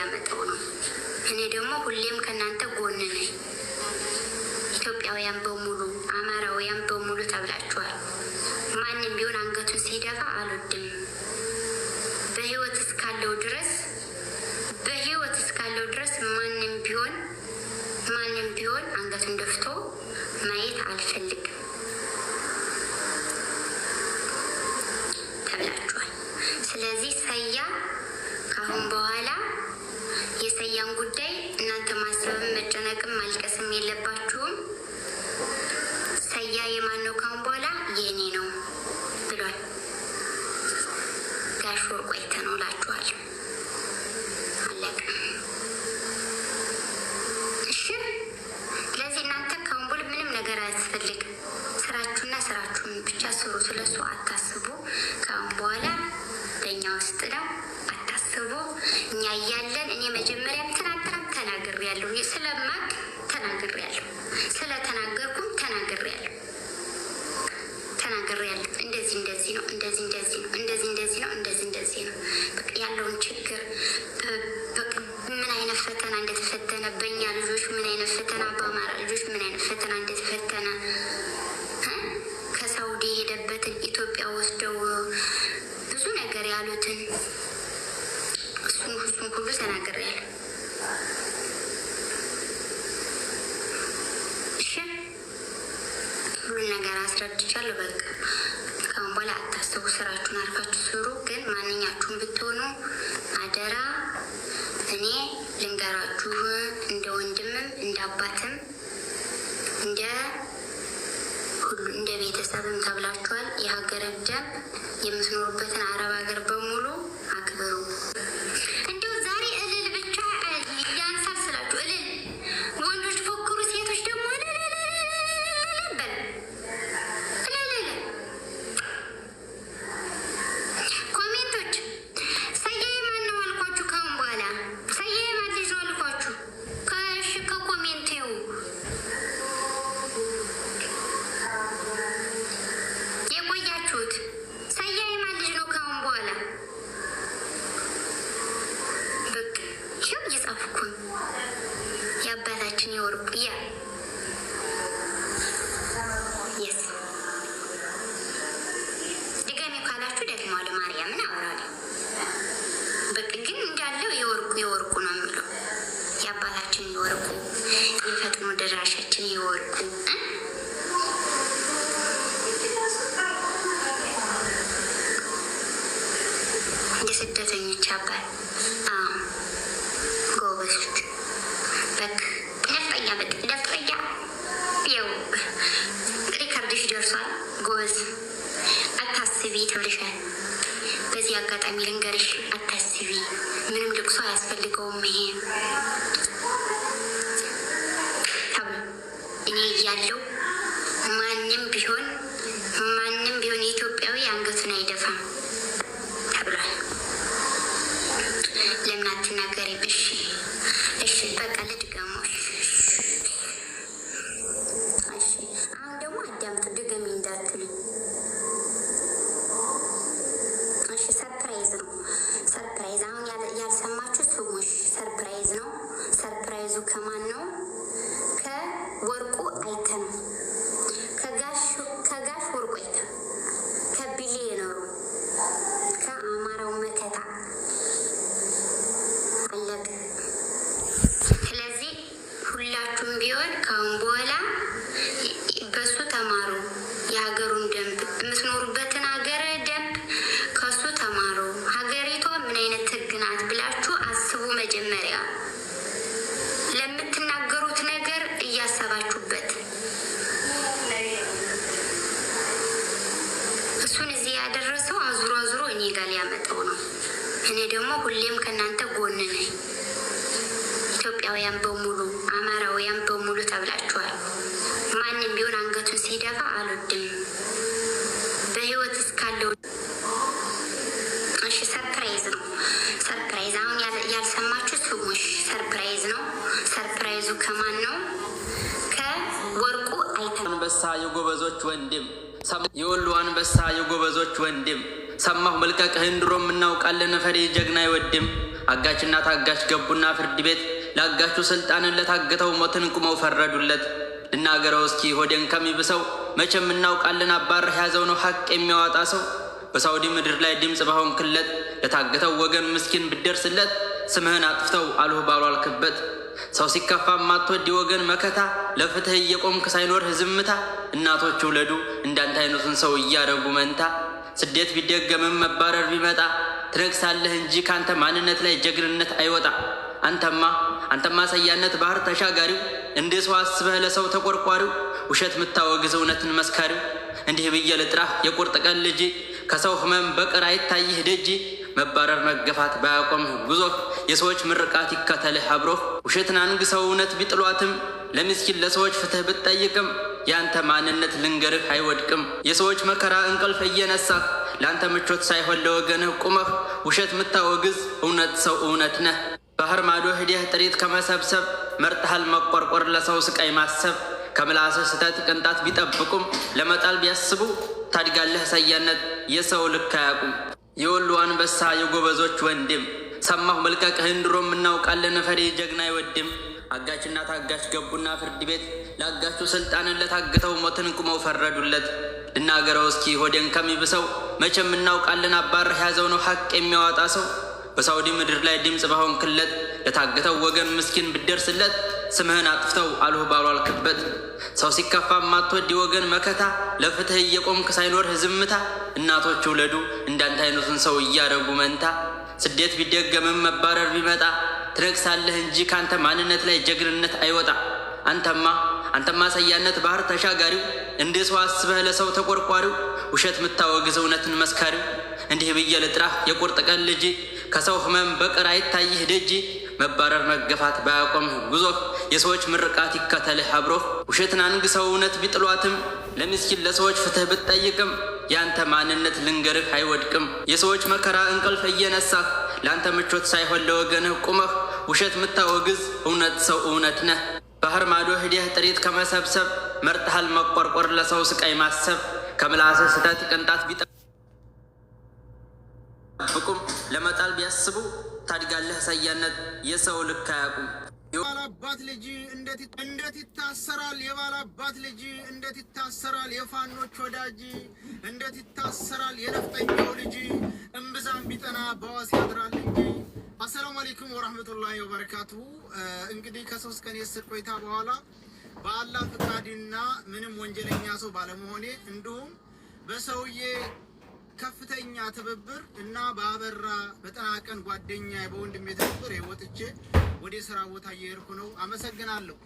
ሊያመጣው ነው። እኔ ደግሞ ሁሌም ከእናንተ ጎን ነኝ። ኢትዮጵያውያን በሙሉ አማራውያን በሙሉ ተብላችኋል። ማንም ቢሆን አንገቱን ሲደፋ አልወድም። በህይወት እስካለው ድረስ ማንም ቢሆን አንገቱን ደፍቶ ማየት አልፈልግም ተብላችኋል። ስለዚህ ሰያ ከአሁን በኋላ የሰያን ጉዳይ እናንተ ማሰብም መጨነቅም ማልቀስም የለባችሁም። ሰያ የማን ነው? ካሁን በኋላ የእኔ ነው ብሏል ጋሽ ወርቁ አይተነው እላችኋለሁ። አለቀ። እሺ፣ ለዚህ እናንተ ካሁን በኋላ ምንም ነገር አያስፈልግም። ስራችሁን ብቻ ስሩ። ስለሱ አታስቡ። ካሁን በኋላ በእኛ ውስጥ ነው፣ አታስቡ። እኛ እያለን እኔ መጀመሪያ ትናንትናም ተናግሬያለሁ። ስለማቅ ተናግሬያለሁ። ስለተናገርኩም ተናግሬያለሁ። እንደዚህ ነው፣ እንደዚህ ነው። በቃ ያለውን ችግር በቃ ምን አይነት ፈተና እንደተፈተነ በእኛ ልጆች ምን አይነት ፈተና፣ በአማራ ልጆች ምን አይነት ፈተና እንደተፈተነ ከሳውዲ የሄደበትን ኢትዮጵያ ወስደው ብዙ ነገር ያሉትን እሱን ሁሉ ተናግሬያለሁ። እሺ፣ ሁሉን ነገር አስረድቻለሁ። በቃ ካሁን በኋላ አታስቡ። ስራችሁን አርፋችሁ ስሩ። ግን ማንኛችሁም ብትሆኑ አደራ እኔ ልንገራችሁ፣ እንደ ወንድምም እንደ አባትም እንደ ቤተሰብም ተብላችኋል። የሀገር ደም የምትኖሩበትን አረብ ሀገር በሙሉ አክብሩ። እንዲሁ ዛሬ እልል ብቻ ያንሳል ስላችሁ እልል፣ ወንዶች ፎክሩ፣ ሴቶች ደግሞ በል እልል። ኮሜንቶች ሰያዬ ማን ነው አልኳችሁ። ካሁን በኋላ ሰያዬ ማን ልጅ ነው አልኳችሁ። ከኮሜንቴው የቆያችሁት ሰያዬ ማን ልጅ ነው ካሁን በኋላ በቃ ይኸው እየጻፍኩኝ የአባታችን የወርቁ የስ ድጋሚ ካላችሁ ደግሞ አለ ማርያምን አወራለሁ። በቃ ግን እንዳለው የወርቁ ነው የሚለው የአባታችን የወርቁ የፈጥኖ ደራሻችን የወርቁ የስደተኞች አባት ጎበዞች። በቃ ለፍጠኛ ያው ሪከርድሽ ደርሷል። ጎበዝ አታስቢ ተብልሻል። በዚህ አጋጣሚ ልንገርሽ፣ አታስቢ። ምንም ልቅሶ አያስፈልገውም። ይሄ ተብሎ እኔ እያለው ማንም ቢሆን የኢትዮጵያዊ አንገቱን አይደፋም ተብሏል። ለምን አትናገሪም? እሺ በቃ ልድገመው። እሺ አሁን ደግሞ አዳምጡ፣ ድገሚ እንዳትሉኝ። እሺ ሰርፕራይዝ ነው። አሁን ያልሰማችሁ ስሙሽ፣ ሰርፕራይዝ ነው። ሰርፕራይዙ ከማን ነው? ከወርቁ አይተን፣ ከጋሽ ወርቁ አይተን፣ ከቢሊየነሩ፣ ከአማራው መከታ አለቅ። ስለዚህ ሁላችሁም ቢሆን ካሁን በኋላ በሱ ተማሩ። የሀገሩን ደንብ፣ የምትኖሩበትን ሀገር ደንብ ከሱ ተማሩ። ሀገሪቷ ምን አይነት ሕግ ናት ብላችሁ አስቡ። መጀመሪያ ለምትናገሩት ነገር እያሰባችሁበት፣ እሱን እዚህ ያደረሰው አዙሮ እኔ ጋር ሊያመጣው ነው። እኔ ደግሞ ሁሌም ከእናንተ ጎን ነኝ። ኢትዮጵያውያን በሙሉ አማራውያን በሙሉ ተብላችኋል። ማንም ቢሆን አንገቱን ሲደፋ አልወድም። በህይወት እስካለው እሺ፣ ሰርፕራይዝ ነው። አሁን ያልሰማችሁ ስሙሽ፣ ሰርፕራይዝ ነው። ሰርፕራይዙ ከማን ነው? ከወርቁ አይተን። አንበሳ የጎበዞች ወንድም፣ የወሎ አንበሳ የጎበዞች ወንድም፣ ሰማሁ መልቀቅህን ድሮም እናውቃለን፣ ፈሪ ጀግና አይወድም። አጋችና ታጋች ገቡና ፍርድ ቤት ላጋቹ ስልጣንን ለታገተው ሞትን ቁመው ፈረዱለት። ልናገረው እስኪ ሆዴን ከሚብሰው መቼም እናውቃለን አባረህ ያዘው ነው ሐቅ የሚያወጣ ሰው። በሳውዲ ምድር ላይ ድምፅ በሆንክለት ለታገተው ወገን ምስኪን ብደርስለት ስምህን አጥፍተው አልሁ ባሏልክበት። ሰው ሲከፋ ማትወድ ወገን መከታ ለፍትህ እየቆምክ ሳይኖርህ ዝምታ። እናቶች ውለዱ እንዳንተ አይነቱን ሰው እያረጉ መንታ። ስደት ቢደገምም መባረር ቢመጣ ትነግሳለህ እንጂ ካንተ ማንነት ላይ ጀግንነት አይወጣ። አንተማ ሰያነት ባህር ተሻጋሪው እንደ ሰው አስበህ ለሰው ተቆርቋሪው ውሸት ምታወግዝ እውነትን መስካሪው። እንዲህ ብዬ ልጥራህ የቁርጥ ቀን ልጅ ከሰው ህመም በቀር አይታይህ ደጅ። መባረር መገፋት ባያቆምህ ጉዞህ የሰዎች ምርቃት ይከተልህ አብሮህ። ውሸትን አንግሰው እውነት ቢጥሏትም ለምስኪን ለሰዎች ፍትህ ብትጠይቅም ያንተ ማንነት ልንገርህ አይወድቅም። የሰዎች መከራ እንቅልፍ እየነሳህ ለአንተ ምቾት ሳይሆን ለወገንህ ቁመህ ውሸት ምታወግዝ እውነት ሰው እውነት ነህ። ባህር ማዶ ሂደህ ጥሪት ከመሰብሰብ መርጠሃል መቆርቆር ለሰው ስቃይ ማሰብ። ከምላስህ ስተት ቅንጣት ቢጠብቁም ለመጣል ቢያስቡ ታድጋለህ ሰያነት የሰው ልክ አያቁም። የወሎ አንበሳ የጎበዞች ወንድም ሰማሁ መልቀቅህን ድሮም እናውቃለን ፈሪ ጀግና አይወድም። አጋችና ታጋች ገቡና ፍርድ ቤት ላጋቹ ስልጣንን ለታገተው ሞትን ቁመው ፈረዱለት። ልናገረው እስኪ ሆዴን ከሚብሰው መቼም እናውቃለን አባረህ ያዘው ነው ሐቅ የሚያወጣ ሰው። በሳውዲ ምድር ላይ ድምፅ በሆንክለት ለታገተው ወገን ምስኪን ብደርስለት ስምህን አጥፍተው አልሁ ባሏልክበት። ሰው ሲከፋ ማትወድ ወገን መከታ ለፍትህ እየቆምክ ሳይኖርህ ዝምታ። እናቶች ውለዱ እንዳንተ አይነቱን ሰው እያረጉ መንታ። ስደት ቢደገምም መባረር ቢመጣ ትነግሳለህ እንጂ ካንተ ማንነት ላይ ጀግንነት አይወጣ። አንተማ ሰያነት ባህር ተሻጋሪው እንደ ሰው አስበህ ለሰው ተቆርቋሪው ውሸት ምታወግዝ እውነትን መስካሪው። እንዲህ ብዬ ልጥራህ የቁርጥ ቀን ልጅ ከሰው ህመም በቀር አይታይህ ደጅ። መባረር መገፋት ባያቆምህ ጉዞህ የሰዎች ምርቃት ይከተልህ አብሮህ። ውሸትን አንግሰው እውነት ቢጥሏትም ለምስኪን ለሰዎች ፍትህ ብትጠይቅም ያንተ ማንነት ልንገርህ አይወድቅም። የሰዎች መከራ እንቅልፍ እየነሳህ ለአንተ ምቾት ሳይሆን ለወገንህ ቁመህ ውሸት ምታወግዝ እውነት ሰው እውነት ነህ። ባህር ማዶ ሂደህ ጥሪት ከመሰብሰብ መርጠሃል መቆርቆር ለሰው ስቃይ ማሰብ። ከምላስህ ስተት ቅንጣት ቢጠብቁም ለመጣል ቢያስቡ ታድጋለህ ሰያነት የሰው ልክ አያቁም። የባላባት ልጅ እንዴት ይታሰራል? የባላባት ልጅ እንዴት ይታሰራል? የፋኖች ወዳጅ እንዴት ይታሰራል? የነፍጠኛው ልጅ እምብዛም ቢጠና በዋስ ያድራል እንጂ። አሰላሙ አለይኩም ወራህመቱላሂ ወበረካቱ። እንግዲህ ከ3 ቀን የእስር ቆይታ በኋላ በአላህ ፍቃድና ምንም ወንጀለኛ ሰው ባለመሆኔ እንዲሁም በሰውዬ ከፍተኛ ትብብር እና በአበራ በጠናቀን ጓደኛ በወንድሜ ትብብር ወጥቼ ወደ ስራ ቦታ እየሄድኩ ነው። አመሰግናለሁ።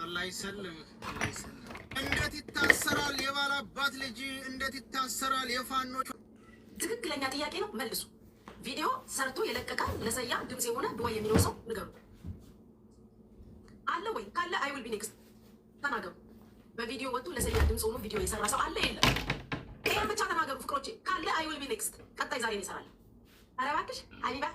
አላህ ይሰልም። እንዴት ይታሰራል? የባላባት ልጅ እንዴት ይታሰራል? የፋኖች ትክክለኛ ጥያቄ ነው፣ መልሱ። ቪዲዮ ሰርቶ የለቀቀ ለሰያ ድምጽ የሆነ ዱባይ የሚለው ሰው ንገሩ። አለ ወይ? ካለ አይ ዊል ቢ ኔክስት ተናገሩ። በቪዲዮ ወጥቶ ለሰያ ድምጽ ሆኖ ቪዲዮ የሰራ ሰው አለ የለም? ይሄን ብቻ ተናገሩ ፍቅሮቼ። ካለ አይ ዊል ቢ ኔክስት ቀጣይ ዛሬ ነው ይሰራል። ኧረ እባክሽ አይባ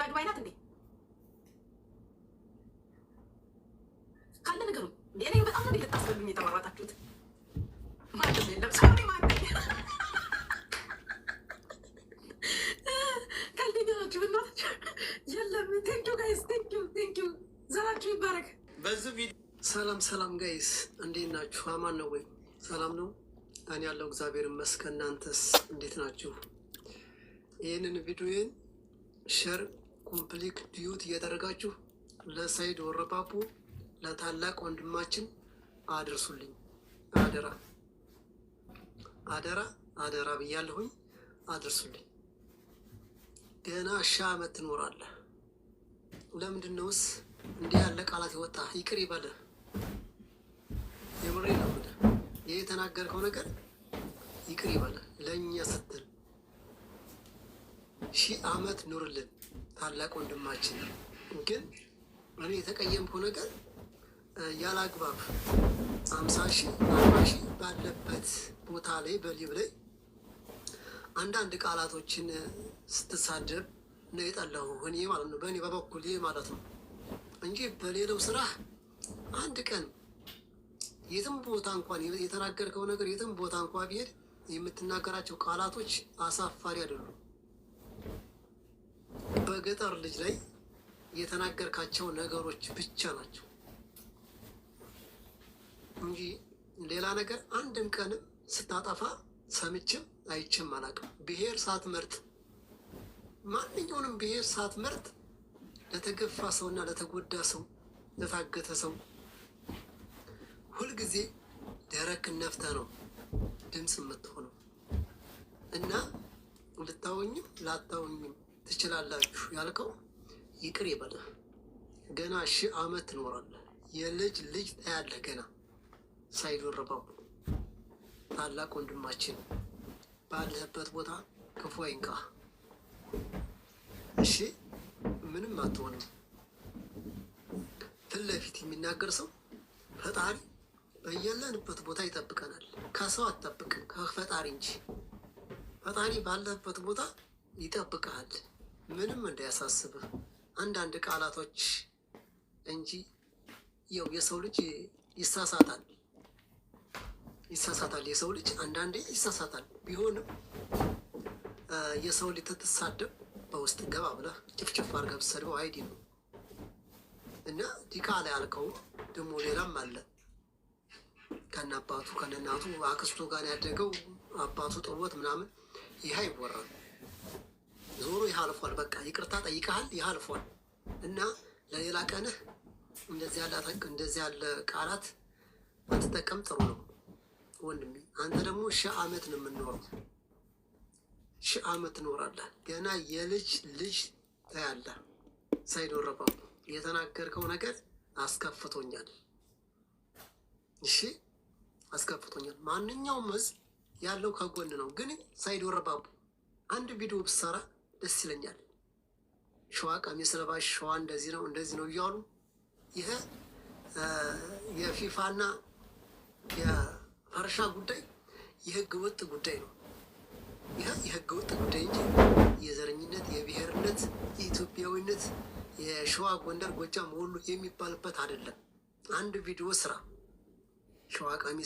ዱባይ ናት እንዴ? ካለ ንገሩ። እኔ በጣም ነው ልታስበሉኝ የተባባታችሁት ማለት ነው። ሰሪ ማለት ካልደኛችሁ ብናችሁ የለም። ቴንኪው ጋይስ፣ ቴንኪው ዘራችሁ ይባረክ። በዚህ ቪዲዮ ሰላም ጋይስ፣ እንዴት ናችሁ? አማን ነው ወይ? ሰላም ነው። እኔ ያለው እግዚአብሔር ይመስገን። እናንተስ እንዴት ናችሁ? ይህንን ቪዲዮን ሼር ኮምፕሊት ዲዩት እያደረጋችሁ ለሰይድ ወረባቡ ለታላቅ ወንድማችን አድርሱልኝ። አደራ ብያለሁኝ። አድርሱልኝ። ገና 1000 ዓመት ትኖራለህ። ለምንድን ነውስ እንዲህ ያለ ቃላት ይወጣ? ይቅር ይበልህ። የምሬ ነው። ይህ የተናገርከው ነገር ይቅር ይበልህ። ለእኛ ስትል 1000 ዓመት ኑርልን ታላቅ ወንድማችን። ግን እኔ የተቀየምከው ነገር ያለ አግባብ 50,000 40,000 ባለበት ቦታ ላይ በሊብ ላይ አንዳንድ ቃላቶችን ስትሳደብ ነው የጠላሁ እኔ ማለት ነው። በእኔ በበኩል ማለት ነው እንጂ በሌላው ስራ አንድ ቀን የትም ቦታ እንኳን የተናገርከው ነገር የትም ቦታ እንኳን ቢሄድ የምትናገራቸው ቃላቶች አሳፋሪ አይደሉም። በገጠር ልጅ ላይ የተናገርካቸው ነገሮች ብቻ ናቸው እንጂ ሌላ ነገር አንድም ቀንም ስታጠፋ ሰምቼም አይቼም አላውቅም። ብሔር ሳትመርጥ ማንኛውንም ብሔር ሳትመርጥ ለተገፋ ሰውና ለተጎዳ ሰው ለታገተ ሰው ሁልጊዜ ደረቅ ነፍተህ ነው ድምፅ የምትሆነው እና ልታወኝም ላታወኝም ትችላላችሁ ያልከው ይቅር ይበልህ። ገና 1000 ዓመት ትኖራለህ። የልጅ ልጅ ታያለህ ገና ሳይዶርባው። ታላቅ ወንድማችን ባለህበት ቦታ ክፉ አይንካህ። እሺ ምንም አትሆንም። ፊት ለፊት የሚናገር ሰው ፈጣሪ በያለንበት ቦታ ይጠብቀናል። ከሰው አትጠብቅም ከፈጣሪ እንጂ። ፈጣሪ ባለህበት ቦታ ይጠብቅሃል። ምንም እንዳያሳስብህ አንዳንድ ቃላቶች እንጂ ያው የሰው ልጅ ይሳሳታል። የሰው ልጅ አንዳንዴ ይሳሳታል። ቢሆንም የሰው ልጅ ትሳደብ በውስጥ ገባ ብለህ ጭፍጭፍ አድርገህ ብትሰድበው አይዲ ነው እና ዲቃላ ያልከው ደግሞ ሌላም አለ። ከነ አባቱ ከነ እናቱ አክስቱ ጋር ያደገው አባቱ ጥሎት ምናምን ይህ አይወራል። ዞሮ ይህ አልፏል። በቃ ይቅርታ ጠይቀሃል፣ ይህ አልፏል እና ለሌላ ቀንህ እንደዚህ ያለ ቃላት አትጠቀም። ጥሩ ነው ወንድሜ። አንተ ደግሞ 1000 ዓመት ነው የምንኖረው። 1000 ዓመት ትኖራለህ። ገና የልጅ ልጅ ታያለህ ሳይዶረባው። የተናገርከው ነገር አስከፍቶኛል። እሺ አስከፍቶኛል። ማንኛውም ህዝብ ያለው ከጎን ነው፣ ግን ሳይዶረባቡ አንድ ቪዲዮ ብሰራ ደስ ይለኛል። ሸዋ ቀሚስ ለባሽ ሸዋ እንደዚህ ነው እያሉ ይሄ የፊፋና የፈርሻ ጉዳይ የህገ ወጥ ጉዳይ ነው። ይሄ የህገ ወጥ ጉዳይ እንጂ የዘረኝነት፣ የብሔርነት፣ የኢትዮጵያዊነት፣ የሸዋ ጎንደር፣ ጎጃም፣ ወሎ የሚባልበት አይደለም። አንድ ቪዲዮ ስራ ሸዋ ቀሚስ